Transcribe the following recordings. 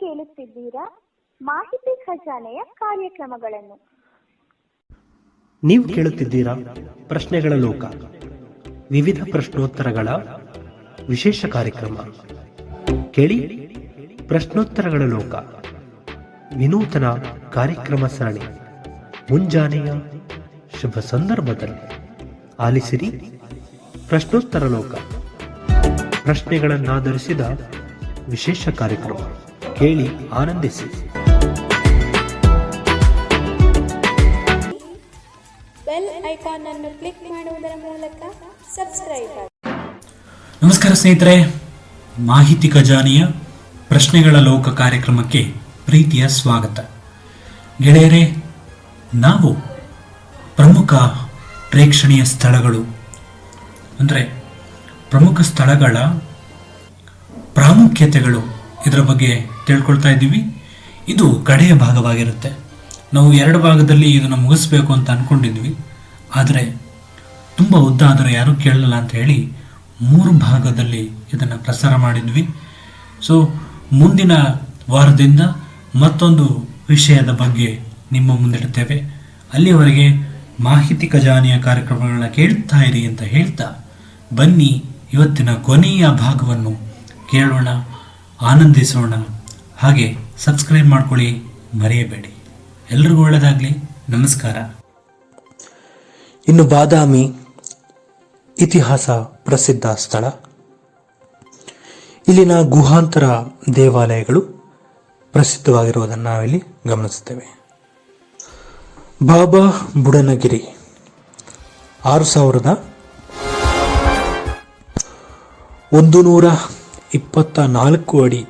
ಕೇಳುತ್ತಿದ್ದೀರಾ ಮಾಹಿತಿ ಖಜಾನೆಯ ಕಾರ್ಯಕ್ರಮಗಳನ್ನು. ನೀವು ಕೇಳುತ್ತಿದ್ದೀರಾ ಪ್ರಶ್ನೆಗಳ ಲೋಕ, ವಿವಿಧ ಪ್ರಶ್ನೋತ್ತರಗಳ ವಿಶೇಷ ಕಾರ್ಯಕ್ರಮ. ಕೇಳಿ ಪ್ರಶ್ನೋತ್ತರಗಳ ಲೋಕ, ವಿನೂತನ ಕಾರ್ಯಕ್ರಮ ಸರಣಿ. ಮುಂಜಾನೆಯ ಶುಭ ಸಂದರ್ಭದಲ್ಲಿ ಆಲಿಸಿರಿ ಪ್ರಶ್ನೋತ್ತರ ಲೋಕ, ಪ್ರಶ್ನೆಗಳನ್ನಾಧರಿಸಿದ ವಿಶೇಷ ಕಾರ್ಯಕ್ರಮ. ಕೇಳಿ ಆನಂದಿಸಿ. ಬೆಲ್ ಐಕಾನ್ ಅನ್ನು ಕ್ಲಿಕ್ ಮಾಡುವುದರ ಮೂಲಕ ಸಬ್ಸ್ಕ್ರೈಬ್ ಆಗಿ. ನಮಸ್ಕಾರ ಸ್ನೇಹಿತರೆ, ಮಾಹಿತಿ ಖಜಾನೆಯ ಪ್ರಶ್ನೆಗಳ ಲೋಕ ಕಾರ್ಯಕ್ರಮಕ್ಕೆ ಪ್ರೀತಿಯ ಸ್ವಾಗತ. ಗೆಳೆಯರೇ, ನಾವು ಪ್ರಮುಖ ಪ್ರೇಕ್ಷಣೀಯ ಸ್ಥಳಗಳು ಅಂದರೆ ಪ್ರಮುಖ ಸ್ಥಳಗಳ ಪ್ರಾಮುಖ್ಯತೆಗಳು, ಇದರ ಬಗ್ಗೆ ತಿಳ್ಕೊಳ್ತಾ ಇದ್ದೀವಿ. ಇದು ಕಡೆಯ ಭಾಗವಾಗಿರುತ್ತೆ. ನಾವು 2 ಭಾಗದಲ್ಲಿ ಇದನ್ನು ಮುಗಿಸ್ಬೇಕು ಅಂತ ಅಂದ್ಕೊಂಡಿದ್ವಿ, ಆದರೆ ತುಂಬ ಉದ್ದ ಆದರೂ ಯಾರೂ ಕೇಳಲ್ಲ ಅಂತ ಹೇಳಿ 3 ಭಾಗದಲ್ಲಿ ಇದನ್ನು ಪ್ರಸಾರ ಮಾಡಿದ್ವಿ. ಸೊ ಮುಂದಿನ ವಾರದಿಂದ ಮತ್ತೊಂದು ವಿಷಯದ ಬಗ್ಗೆ ನಿಮ್ಮ ಮುಂದಿಡುತ್ತೇವೆ. ಅಲ್ಲಿಯವರೆಗೆ ಮಾಹಿತಿ ಖಜಾನೆಯ ಕಾರ್ಯಕ್ರಮಗಳನ್ನ ಕೇಳ್ತಾ ಇರಿ ಅಂತ ಹೇಳ್ತಾ, ಬನ್ನಿ ಇವತ್ತಿನ ಕೊನೆಯ ಭಾಗವನ್ನು ಕೇಳೋಣ, ಆನಂದಿಸೋಣ. ಹಾಗೆ ಸಬ್ಸ್ಕ್ರೈಬ್ ಮಾಡ್ಕೊಳ್ಳಿ, ಮರೆಯಬೇಡಿ. ಎಲ್ರಿಗೂ ಒಳ್ಳೆಯದಾಗಲಿ. ನಮಸ್ಕಾರ. ಇನ್ನು ಬಾದಾಮಿ ಇತಿಹಾಸ ಪ್ರಸಿದ್ಧ ಸ್ಥಳ. ಇಲ್ಲಿನ ಗುಹಾಂತರ ದೇವಾಲಯಗಳು ಪ್ರಸಿದ್ಧವಾಗಿರುವುದನ್ನು ನಾವಿಲ್ಲಿ ಗಮನಿಸುತ್ತೇವೆ. ಬಾಬಾ ಬುಡನಗಿರಿ 6124 ಅಡಿ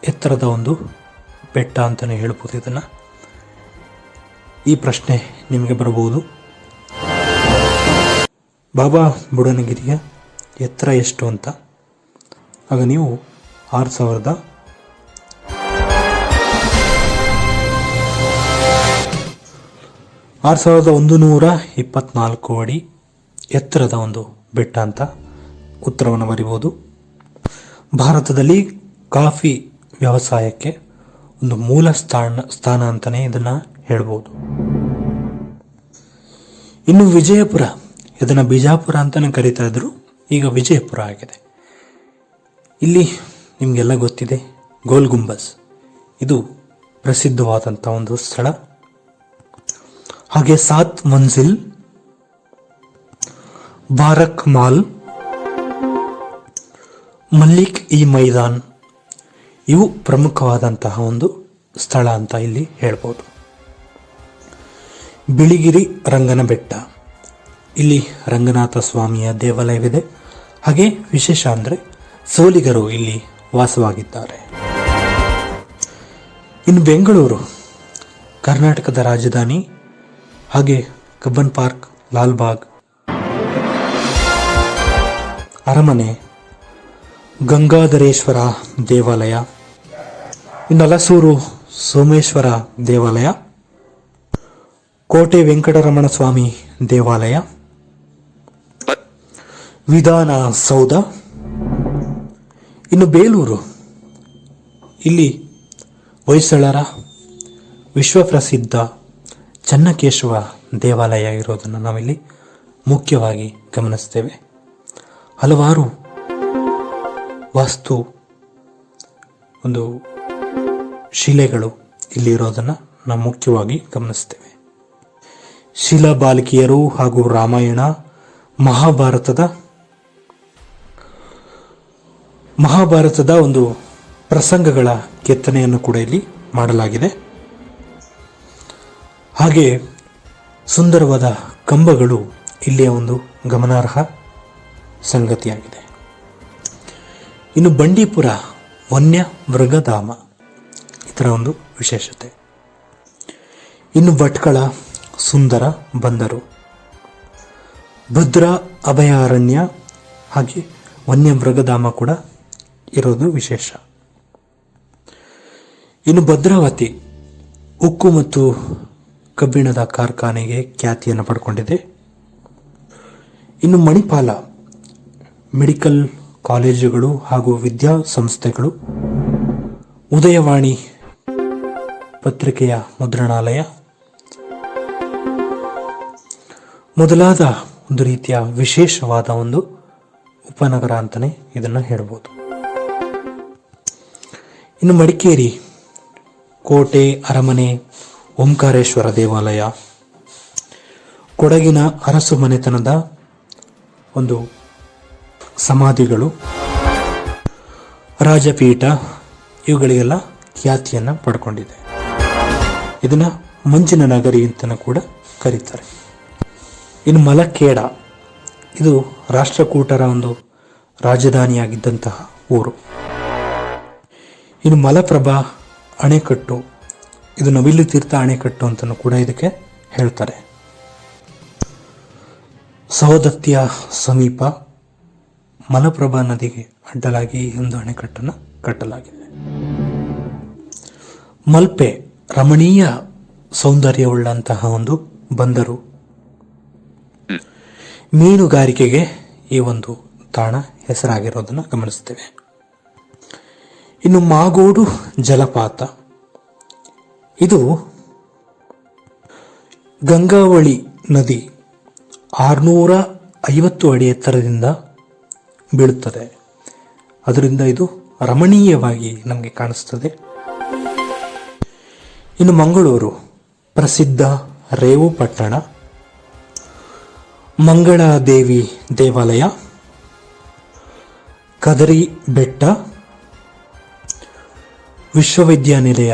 ಎತ್ತರದ ಒಂದು ಬೆಟ್ಟ ಅಂತಲೇ ಹೇಳ್ಬೋದು ಇದನ್ನು. ಈ ಪ್ರಶ್ನೆ ನಿಮಗೆ ಬರಬಹುದು, ಬಾಬಾ ಬುಡನಗಿರಿಯ ಎತ್ತರ ಎಷ್ಟು ಅಂತ. ಆಗ ನೀವು 6124 ಅಡಿ ಎತ್ತರದ ಒಂದು ಬೆಟ್ಟ ಅಂತ ಉತ್ತರವನ್ನು ಬರೀಬಹುದು. ಭಾರತದಲ್ಲಿ ಕಾಫಿ ವ್ಯವಸಾಯಕ್ಕೆ ಒಂದು ಮೂಲ ಸ್ಥಾನ ಅಂತಲೇ ಇದನ್ನು ಹೇಳ್ಬೋದು. ಇನ್ನು ವಿಜಯಪುರ, ಇದನ್ನು ಬಿಜಾಪುರ ಅಂತಲೇ ಕರೀತಾ ಇದ್ರು, ಈಗ ವಿಜಯಪುರ ಆಗಿದೆ. ಇಲ್ಲಿ ನಿಮಗೆಲ್ಲ ಗೊತ್ತಿದೆ ಗೋಲ್ ಗುಂಬಜ್, ಇದು ಪ್ರಸಿದ್ಧವಾದಂಥ ಒಂದು ಸ್ಥಳ. ಹಾಗೆ 7 ಮಂಜಿಲ್, ಬಾರಕ್ ಮಾಲ್, ಮಲ್ಲಿಕ್ ಇ ಮೈದಾನ್, ಇವು ಪ್ರಮುಖವಾದಂತಹ ಒಂದು ಸ್ಥಳ ಅಂತ ಇಲ್ಲಿ ಹೇಳ್ಬೋದು. ಬಿಳಿಗಿರಿ ರಂಗನ ಬೆಟ್ಟ, ಇಲ್ಲಿ ರಂಗನಾಥ ಸ್ವಾಮಿಯ ದೇವಾಲಯವಿದೆ. ಹಾಗೆ ವಿಶೇಷ ಅಂದರೆ ಸೋಲಿಗರು ಇಲ್ಲಿ ವಾಸವಾಗಿದ್ದಾರೆ. ಇನ್ನು ಬೆಂಗಳೂರು, ಕರ್ನಾಟಕದ ರಾಜಧಾನಿ. ಹಾಗೆ ಕಬ್ಬನ್ ಪಾರ್ಕ್, ಲಾಲ್ಬಾಗ್, ಅರಮನೆ, ಗಂಗಾಧರೇಶ್ವರ ದೇವಾಲಯ, ಇನ್ನು ಹಲಸೂರು ಸೋಮೇಶ್ವರ ದೇವಾಲಯ, ಕೋಟೆ ವೆಂಕಟರಮಣ ಸ್ವಾಮಿ ದೇವಾಲಯ, ವಿಧಾನ ಸೌಧ. ಇನ್ನು ಬೇಲೂರು, ಇಲ್ಲಿ ಹೊಯ್ಸಳರ ವಿಶ್ವಪ್ರಸಿದ್ಧ ಚನ್ನಕೇಶವ ದೇವಾಲಯ ಇರೋದನ್ನು ನಾವಿಲ್ಲಿ ಮುಖ್ಯವಾಗಿ ಗಮನಿಸ್ತೇವೆ. ಹಲವಾರು ವಾಸ್ತು ಒಂದು ಶಿಲೆಗಳು ಇಲ್ಲಿ ಇರೋದನ್ನು ನಾವು ಮುಖ್ಯವಾಗಿ ಗಮನಿಸ್ತೇವೆ. ಶಿಲಾಬಾಲಿಕೆಯರು ಹಾಗೂ ರಾಮಾಯಣ, ಮಹಾಭಾರತದ ಒಂದು ಪ್ರಸಂಗಗಳ ಕೆತ್ತನೆಯನ್ನು ಕೂಡ ಇಲ್ಲಿ ಮಾಡಲಾಗಿದೆ. ಹಾಗೆ ಸುಂದರವಾದ ಕಂಬಗಳು ಇಲ್ಲಿಯ ಒಂದು ಗಮನಾರ್ಹ ಸಂಗತಿಯಾಗಿದೆ. ಇನ್ನು ಬಂಡೀಪುರ ವನ್ಯ ಮೃಗಧಾಮ, ಇದರ ಒಂದು ವಿಶೇಷತೆ. ಇನ್ನು ಭಟ್ಕಳ ಸುಂದರ ಬಂದರು, ಭದ್ರಾ ಅಭಯಾರಣ್ಯ ಹಾಗೆ ವನ್ಯ ಮೃಗಧಾಮ ಕೂಡ ಇರೋದು ವಿಶೇಷ. ಇನ್ನು ಭದ್ರಾವತಿ ಉಕ್ಕು ಮತ್ತು ಕಬ್ಬಿಣದ ಕಾರ್ಖಾನೆಗೆ ಖ್ಯಾತಿಯನ್ನು ಪಡ್ಕೊಂಡಿದೆ. ಇನ್ನು ಮಣಿಪಾಲ ಮೆಡಿಕಲ್ ಕಾಲೇಜುಗಳು ಹಾಗೂ ವಿದ್ಯಾಸಂಸ್ಥೆಗಳು ಉದಯವಾಣಿ ಪತ್ರಿಕೆಯ ಮುದ್ರಣಾಲಯ ಮೊದಲಾದ ಒಂದು ರೀತಿಯ ವಿಶೇಷವಾದ ಒಂದು ಉಪನಗರ ಅಂತಲೇ ಇದನ್ನು ಹೇಳ್ಬೋದು. ಇನ್ನು ಮಡಿಕೇರಿ ಕೋಟೆ, ಅರಮನೆ, ಓಂಕಾರೇಶ್ವರ ದೇವಾಲಯ, ಕೊಡಗಿನ ಅರಸು ಮನೆತನದ ಒಂದು ಸಮಾಧಿಗಳು, ರಾಜಪೀಠ ಇವುಗಳಿಗೆಲ್ಲ ಖ್ಯಾತಿಯನ್ನು ಪಡ್ಕೊಂಡಿದೆ. ಇದನ್ನು ಮಂಜಿನ ನಗರಿ ಅಂತಲೂ ಕೂಡ ಕರೀತಾರೆ. ಇನ್ನು ಮಲಕ್ಕೇಡ, ಇದು ರಾಷ್ಟ್ರಕೂಟರ ಒಂದು ರಾಜಧಾನಿಯಾಗಿದ್ದಂತಹ ಊರು. ಇನ್ನು ಮಲಪ್ರಭಾ ಅಣೆಕಟ್ಟು, ಇದು ನವಿಲು ತೀರ್ಥ ಅಣೆಕಟ್ಟು ಅಂತಲೂ ಕೂಡ ಇದಕ್ಕೆ ಹೇಳ್ತಾರೆ. ಸವದತ್ತಿಯ ಸಮೀಪ ಮಲಪ್ರಭಾ ನದಿಗೆ ಅಡ್ಡಲಾಗಿ ಈ ಒಂದು ಅಣೆಕಟ್ಟನ್ನು ಕಟ್ಟಲಾಗಿದೆ. ಮಲ್ಪೆ ರಮಣೀಯ ಸೌಂದರ್ಯವುಳ್ಳಂತಹ ಒಂದು ಬಂದರು. ಮೀನುಗಾರಿಕೆಗೆ ಈ ಒಂದು ತಾಣ ಹೆಸರಾಗಿರೋದನ್ನು ಗಮನಿಸ್ತೇವೆ. ಇನ್ನು ಮಾಗೋಡು ಜಲಪಾತ, ಇದು ಗಂಗಾವಳಿ ನದಿ 650 ಅಡಿ ಎತ್ತರದಿಂದ ಬೀಳುತ್ತದೆ. ಅದರಿಂದ ಇದು ರಮಣೀಯವಾಗಿ ನಮಗೆ ಕಾಣಿಸ್ತದೆ. ಇನ್ನು ಮಂಗಳೂರು ಪ್ರಸಿದ್ಧ ರೇವು ಪಟ್ಟಣ, ಮಂಗಳಾದೇವಿ ದೇವಾಲಯ, ಕದರಿ ಬೆಟ್ಟ, ವಿಶ್ವವಿದ್ಯಾನಿಲಯ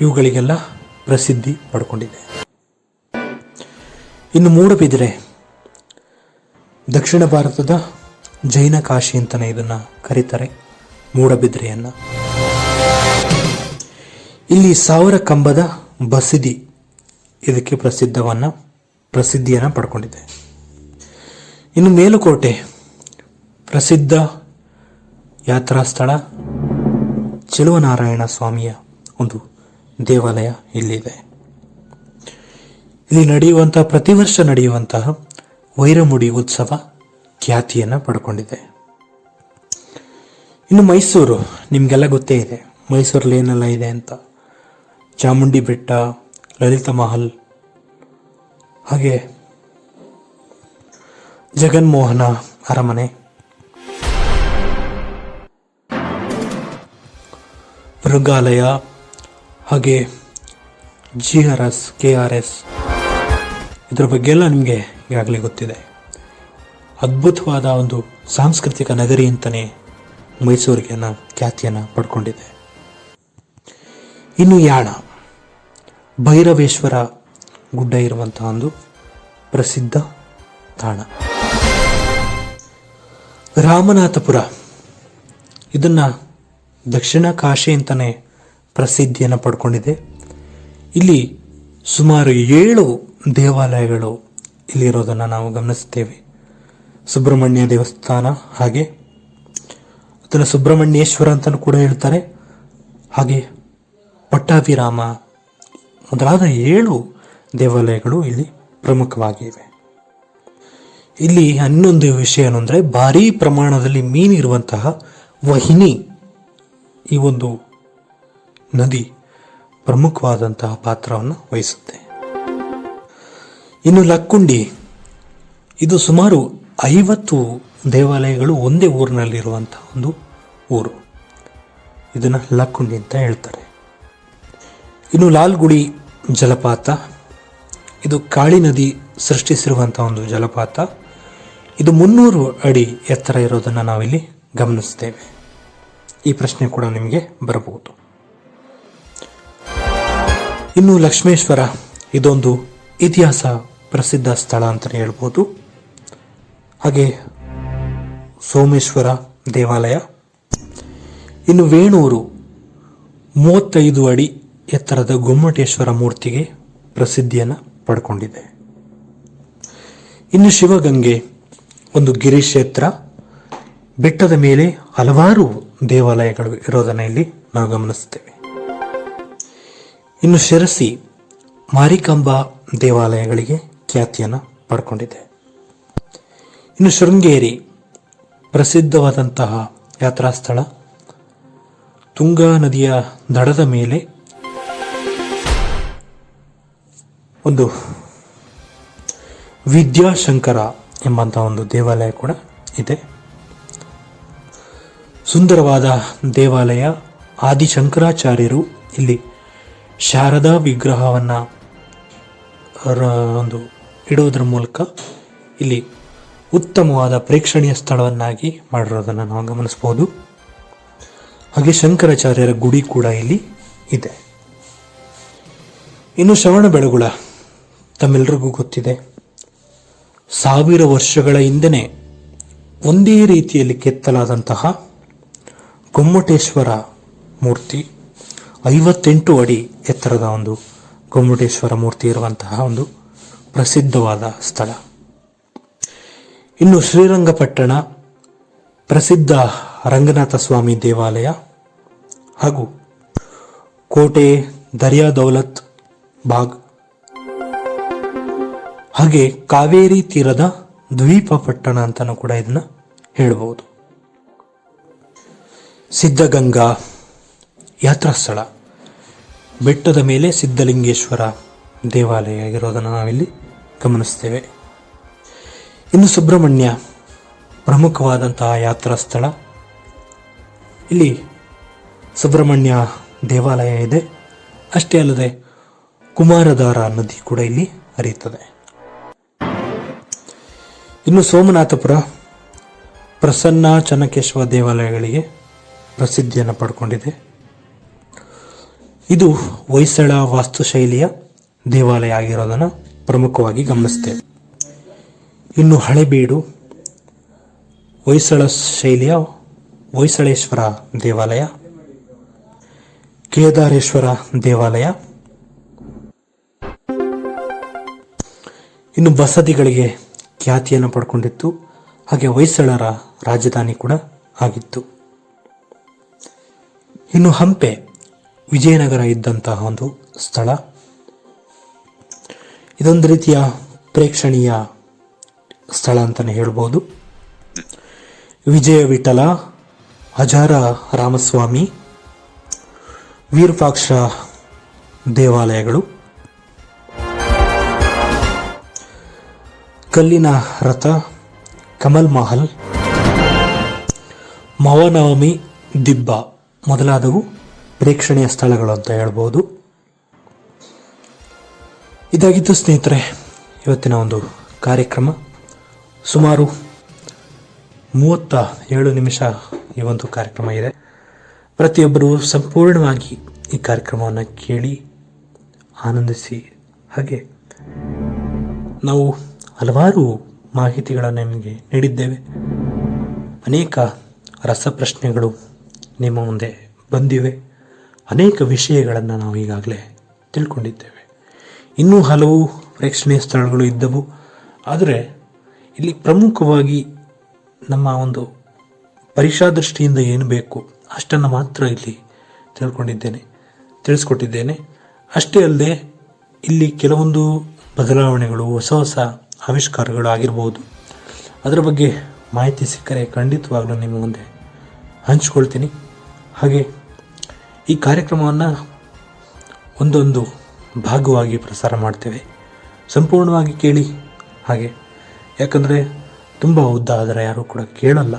ಇವುಗಳಿಗೆಲ್ಲ ಪ್ರಸಿದ್ಧಿ ಪಡ್ಕೊಂಡಿದೆ. ಇನ್ನು ಮೂಡಬಿದಿರೆ ದಕ್ಷಿಣ ಭಾರತದ ಜೈನ ಕಾಶಿ ಅಂತಲೇ ಇದನ್ನು ಕರೀತಾರೆ, ಮೂಡಬಿದಿರೆಯನ್ನು. ಇಲ್ಲಿ 1000 ಕಂಬದ ಬಸದಿ ಇದಕ್ಕೆ ಪ್ರಸಿದ್ಧಿಯನ್ನು ಪಡ್ಕೊಂಡಿದೆ. ಇನ್ನು ಮೇಲುಕೋಟೆ ಪ್ರಸಿದ್ಧ ಯಾತ್ರಾ ಸ್ಥಳ, ಚೆಲುವನಾರಾಯಣ ಸ್ವಾಮಿಯ ಒಂದು ದೇವಾಲಯ ಇಲ್ಲಿದೆ. ಇಲ್ಲಿ ಪ್ರತಿ ವರ್ಷ ನಡೆಯುವಂತಹ ವೈರಮುಡಿ ಉತ್ಸವ ಖ್ಯಾತಿಯನ್ನು ಪಡ್ಕೊಂಡಿದೆ. ಇನ್ನು ಮೈಸೂರು ನಿಮಗೆಲ್ಲ ಗೊತ್ತೇ ಇದೆ, ಮೈಸೂರಲ್ಲಿ ಏನೆಲ್ಲ ಇದೆ ಅಂತ. ಚಾಮುಂಡಿ ಬೆಟ್ಟ, ಲಲಿತ ಮಹಲ್, ಹಾಗೆ ಜಗನ್ಮೋಹನ ಅರಮನೆ, ಮೃಗಾಲಯ, ಹಾಗೆ GRS, KRS ಇದರ ಬಗ್ಗೆ ಎಲ್ಲ ನಿಮಗೆ ಈಗಾಗಲೇ ಗೊತ್ತಿದೆ. ಅದ್ಭುತವಾದ ಒಂದು ಸಾಂಸ್ಕೃತಿಕ ನಗರಿ ಅಂತಲೇ ಮೈಸೂರಿಗೆ ಖ್ಯಾತಿಯನ್ನು ಪಡ್ಕೊಂಡಿದೆ. ಇನ್ನು ಯಾಣ ಭೈರವೇಶ್ವರ ಗುಡ್ಡ ಇರುವಂತಹ ಒಂದು ಪ್ರಸಿದ್ಧ ತಾಣ. ರಾಮನಾಥಪುರ ಇದನ್ನು ದಕ್ಷಿಣ ಕಾಶಿ ಅಂತಲೇ ಪ್ರಸಿದ್ಧಿಯನ್ನು ಪಡ್ಕೊಂಡಿದೆ. ಇಲ್ಲಿ ಸುಮಾರು 7 ದೇವಾಲಯಗಳು ಇಲ್ಲಿರೋದನ್ನು ನಾವು ಗಮನಿಸ್ತೇವೆ. ಸುಬ್ರಹ್ಮಣ್ಯ ದೇವಸ್ಥಾನ, ಹಾಗೆ ಅದನ್ನು ಸುಬ್ರಹ್ಮಣ್ಯೇಶ್ವರ ಅಂತಲೂ ಕೂಡ ಹೇಳ್ತಾರೆ. ಹಾಗೆ ಪಟ್ಟಾಭಿರಾಮ ಮೊದಲಾದ 7 ದೇವಾಲಯಗಳು ಇಲ್ಲಿ ಪ್ರಮುಖವಾಗಿವೆ. ಇಲ್ಲಿ ಇನ್ನೊಂದು ವಿಷಯ ಏನಂದರೆ, ಭಾರೀ ಪ್ರಮಾಣದಲ್ಲಿ ಮೀನಿರುವಂತಹ ವಹಿನಿ ಈ ಒಂದು ನದಿ ಪ್ರಮುಖವಾದಂತಹ ಪಾತ್ರವನ್ನು ವಹಿಸುತ್ತೆ. ಇನ್ನು ಲಕ್ಕುಂಡಿ, ಇದು ಸುಮಾರು 50 ದೇವಾಲಯಗಳು ಒಂದೇ ಊರಿನಲ್ಲಿರುವಂತಹ ಒಂದು ಊರು. ಇದನ್ನು ಲಕ್ಕುಂಡಿ ಅಂತ ಹೇಳ್ತಾರೆ. ಇನ್ನು ಲಾಲ್ಗುಡಿ ಜಲಪಾತ, ಇದು ಕಾಳಿ ನದಿ ಸೃಷ್ಟಿಸಿರುವಂತಹ ಒಂದು ಜಲಪಾತ. ಇದು 300 ಅಡಿ ಎತ್ತರ ಇರೋದನ್ನು ನಾವಿಲ್ಲಿ ಗಮನಿಸ್ತೇವೆ. ಈ ಪ್ರಶ್ನೆ ಕೂಡ ನಿಮಗೆ ಬರಬಹುದು. ಇನ್ನು ಲಕ್ಷ್ಮೇಶ್ವರ, ಇದೊಂದು ಇತಿಹಾಸ ಪ್ರಸಿದ್ಧ ಸ್ಥಳ ಅಂತಲೇ ಹೇಳ್ಬೋದು. ಹಾಗೆ ಸೋಮೇಶ್ವರ ದೇವಾಲಯ. ಇನ್ನು ವೇಣೂರು 35 ಅಡಿ ಎತ್ತರದ ಗೊಮ್ಮಟೇಶ್ವರ ಮೂರ್ತಿಗೆ ಪ್ರಸಿದ್ಧಿಯನ್ನು ಪಡ್ಕೊಂಡಿದೆ. ಇನ್ನು ಶಿವಗಂಗೆ ಒಂದು ಗಿರಿಕ್ಷೇತ್ರ, ಬೆಟ್ಟದ ಮೇಲೆ ಹಲವಾರು ದೇವಾಲಯಗಳು ಇರೋದನ್ನು ಇಲ್ಲಿ ನಾವು ಗಮನಿಸ್ತೇವೆ. ಇನ್ನು ಶಿರಸಿ ಮಾರಿಕಾಂಬ ದೇವಾಲಯಗಳಿಗೆ ಖ್ಯಾತಿಯನ್ನು ಪಡ್ಕೊಂಡಿದೆ. ಇನ್ನು ಶೃಂಗೇರಿ ಪ್ರಸಿದ್ಧವಾದಂತಹ ಯಾತ್ರಾ ಸ್ಥಳ, ತುಂಗಾ ನದಿಯ ದಡದ ಮೇಲೆ ಒಂದು ವಿದ್ಯಾಶಂಕರ ಎಂಬಂಥ ಒಂದು ದೇವಾಲಯ ಕೂಡ ಇದೆ. ಸುಂದರವಾದ ದೇವಾಲಯ. ಆದಿಶಂಕರಾಚಾರ್ಯರು ಇಲ್ಲಿ ಶಾರದಾ ವಿಗ್ರಹವನ್ನು ಒಂದು ಇಡುವುದರ ಮೂಲಕ ಇಲ್ಲಿ ಉತ್ತಮವಾದ ಪ್ರೇಕ್ಷಣೀಯ ಸ್ಥಳವನ್ನಾಗಿ ಮಾಡಿರೋದನ್ನು ನಾವು ಗಮನಿಸಬಹುದು. ಹಾಗೆ ಶಂಕರಾಚಾರ್ಯರ ಗುಡಿ ಕೂಡ ಇಲ್ಲಿ ಇದೆ. ಇನ್ನು ಶ್ರವಣಬೆಳಗೊಳ ತಮ್ಮೆಲ್ಲರಿಗೂ ಗೊತ್ತಿದೆ, 1000 ವರ್ಷಗಳ ಹಿಂದೆನೇ ಒಂದೇ ರೀತಿಯಲ್ಲಿ ಕೆತ್ತಲಾದಂತಹ ಗೊಮ್ಮಟೇಶ್ವರ ಮೂರ್ತಿ, 58 ಅಡಿ ಎತ್ತರದ ಒಂದು ಗೊಮ್ಮಟೇಶ್ವರ ಮೂರ್ತಿ ಇರುವಂತಹ ಒಂದು ಪ್ರಸಿದ್ಧವಾದ ಸ್ಥಳ. ಇನ್ನು ಶ್ರೀರಂಗಪಟ್ಟಣ ಪ್ರಸಿದ್ಧ ರಂಗನಾಥ ಸ್ವಾಮಿ ದೇವಾಲಯ ಹಾಗೂ ಕೋಟೆ, ದರ್ಯಾ ದೌಲತ್ ಬಾಗ್, ಹಾಗೆ ಕಾವೇರಿ ತೀರದ ದ್ವೀಪ ಪಟ್ಟಣ ಅಂತಲೂ ಕೂಡ ಇದನ್ನ ಹೇಳಬಹುದು. ಸಿದ್ಧಗಂಗಾ ಯಾತ್ರಾ ಸ್ಥಳ, ಬೆಟ್ಟದ ಮೇಲೆ ಸಿದ್ಧಲಿಂಗೇಶ್ವರ ದೇವಾಲಯ ಆಗಿರೋದನ್ನು ನಾವಿಲ್ಲಿ ಗಮನಿಸ್ತೇವೆ. ಇನ್ನು ಸುಬ್ರಹ್ಮಣ್ಯ ಪ್ರಮುಖವಾದಂತಹ ಯಾತ್ರಾ ಸ್ಥಳ. ಇಲ್ಲಿ ಸುಬ್ರಹ್ಮಣ್ಯ ದೇವಾಲಯ ಇದೆ. ಅಷ್ಟೇ ಅಲ್ಲದೆ ಕುಮಾರಧಾರ ನದಿ ಕೂಡ ಇಲ್ಲಿ ಹರಿಯುತ್ತದೆ. ಇನ್ನು ಸೋಮನಾಥಪುರ ಪ್ರಸನ್ನ ಚನ್ನಕೇಶವ ದೇವಾಲಯಗಳಿಗೆ ಪ್ರಸಿದ್ಧಿಯನ್ನು ಪಡ್ಕೊಂಡಿದೆ. ಇದು ಹೊಯ್ಸಳ ವಾಸ್ತುಶೈಲಿಯ ದೇವಾಲಯ ಆಗಿರೋದನ್ನು ಪ್ರಮುಖವಾಗಿ ಗಮನಿಸ್ತೇವೆ. ಇನ್ನು ಹಳೆಬೀಡು ಹೊಯ್ಸಳ ಶೈಲಿಯ ಹೊಯ್ಸಳೇಶ್ವರ ದೇವಾಲಯ, ಕೇದಾರೇಶ್ವರ ದೇವಾಲಯ. ಇನ್ನು ಬಸದಿಗಳಿಗೆ ಖ್ಯಾತಿಯನ್ನು ಪಡ್ಕೊಂಡಿತ್ತು. ಹಾಗೆ ಹೊಯ್ಸಳರ ರಾಜಧಾನಿ ಕೂಡ ಆಗಿತ್ತು. ಇನ್ನು ಹಂಪೆ ವಿಜಯನಗರ ಇದ್ದಂತಹ ಒಂದು ಸ್ಥಳ. ಇದೊಂದು ರೀತಿಯ ಪ್ರೇಕ್ಷಣೀಯ ಸ್ಥಳ ಅಂತಲೇ ಹೇಳ್ಬೋದು. ವಿಜಯ ವಿಠಲ, ಹಜಾರ ರಾಮಸ್ವಾಮಿ, ವಿರೂಪಾಕ್ಷ ದೇವಾಲಯಗಳು, ಕಲ್ಲಿನ ರಥ, ಕಮಲ್ ಮಹಲ್, ಮವನವಮಿ ದಿಬ್ಬ ಮೊದಲಾದವು ಪ್ರೇಕ್ಷಣೀಯ ಸ್ಥಳಗಳು ಅಂತ ಹೇಳ್ಬೋದು. ಇದಾಗಿತ್ತು ಸ್ನೇಹಿತರೆ ಇವತ್ತಿನ ಒಂದು ಕಾರ್ಯಕ್ರಮ. ಸುಮಾರು 37 ನಿಮಿಷ ಈ ಒಂದು ಕಾರ್ಯಕ್ರಮ ಇದೆ. ಪ್ರತಿಯೊಬ್ಬರು ಸಂಪೂರ್ಣವಾಗಿ ಈ ಕಾರ್ಯಕ್ರಮವನ್ನು ಕೇಳಿ ಆನಂದಿಸಿ. ಹಾಗೆ ನಾವು ಹಲವಾರು ಮಾಹಿತಿಗಳನ್ನು ನಿಮಗೆ ನೀಡಿದ್ದೇವೆ. ಅನೇಕ ರಸಪ್ರಶ್ನೆಗಳು ನಿಮ್ಮ ಮುಂದೆ ಬಂದಿವೆ. ಅನೇಕ ವಿಷಯಗಳನ್ನು ನಾವು ಈಗಾಗಲೇ ತಿಳ್ಕೊಂಡಿದ್ದೇವೆ. ಇನ್ನೂ ಹಲವು ಪ್ರೇಕ್ಷಣೀಯ ಸ್ಥಳಗಳು ಇದ್ದವು. ಆದರೆ ಇಲ್ಲಿ ಪ್ರಮುಖವಾಗಿ ನಮ್ಮ ಒಂದು ಪರೀಕ್ಷಾ ದೃಷ್ಟಿಯಿಂದ ಏನು ಬೇಕು ಅಷ್ಟನ್ನು ಮಾತ್ರ ಇಲ್ಲಿ ತಿಳಿಸ್ಕೊಟ್ಟಿದ್ದೇನೆ. ಅಷ್ಟೇ ಅಲ್ಲದೆ ಇಲ್ಲಿ ಕೆಲವೊಂದು ಬದಲಾವಣೆಗಳು, ಹೊಸ ಹೊಸ ಆವಿಷ್ಕಾರಗಳು ಆಗಿರ್ಬೋದು. ಅದರ ಬಗ್ಗೆ ಮಾಹಿತಿ ಸಿಕ್ಕರೆ ಖಂಡಿತವಾಗ್ಲೂ ನಿಮ್ಮ ಮುಂದೆ ಹಂಚ್ಕೊಳ್ತೀನಿ. ಹಾಗೆ ಈ ಕಾರ್ಯಕ್ರಮವನ್ನು ಒಂದೊಂದು ಭಾಗವಾಗಿ ಪ್ರಸಾರ ಮಾಡ್ತೇವೆ. ಸಂಪೂರ್ಣವಾಗಿ ಕೇಳಿ. ಹಾಗೆ ಯಾಕಂದರೆ ತುಂಬ ಉದ್ದ ಆದರೆ ಯಾರೂ ಕೂಡ ಕೇಳಲ್ಲ.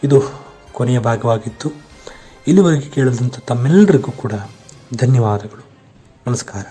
ಇದು ಕೊನೆಯ ಭಾಗವಾಗಿತ್ತು. ಇಲ್ಲಿವರೆಗೆ ಕೇಳಿದಂಥ ತಮ್ಮೆಲ್ಲರಿಗೂ ಕೂಡ ಧನ್ಯವಾದಗಳು. ನಮಸ್ಕಾರ.